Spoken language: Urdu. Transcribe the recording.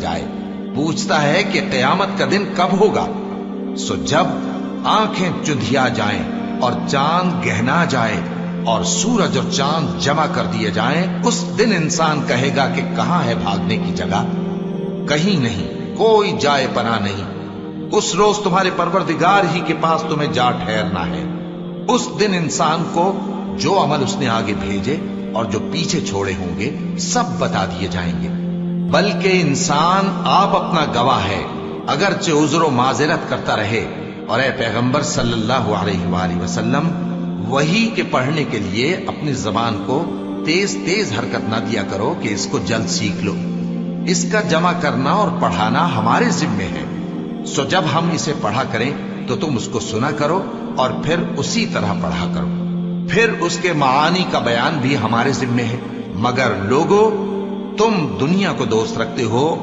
جائے، پوچھتا ہے کہ قیامت کا دن کب ہوگا۔ سو جب آنکھیں چندھیا جائیں اور چاند گہنا جائے اور سورج اور چاند جمع کر دیے جائیں، اس دن انسان کہے گا کہ کہاں ہے بھاگنے کی جگہ؟ کہیں نہیں، کوئی جائے پناہ نہیں۔ اس روز تمہارے پروردگار ہی کے پاس تمہیں جا ٹھہرنا ہے۔ اس دن انسان کو جو عمل اس نے آگے بھیجے اور جو پیچھے چھوڑے ہوں گے سب بتا دیے جائیں گے، بلکہ انسان آپ اپنا گواہ ہے، اگرچہ عذر و معذرت کرتا رہے۔ اور اے پیغمبر صلی اللہ علیہ وآلہ وسلم، وحی کے پڑھنے کے لیے اپنی زبان کو تیز تیز حرکت نہ دیا کرو کہ اس کو جلد سیکھ لو۔ اس کا جمع کرنا اور پڑھانا ہمارے ذمے ہے، سو جب ہم اسے پڑھا کریں تو تم اس کو سنا کرو اور پھر اسی طرح پڑھا کرو۔ پھر اس کے معانی کا بیان بھی ہمارے ذمے ہے، مگر لوگو تم دنیا کو دوست رکھتے ہو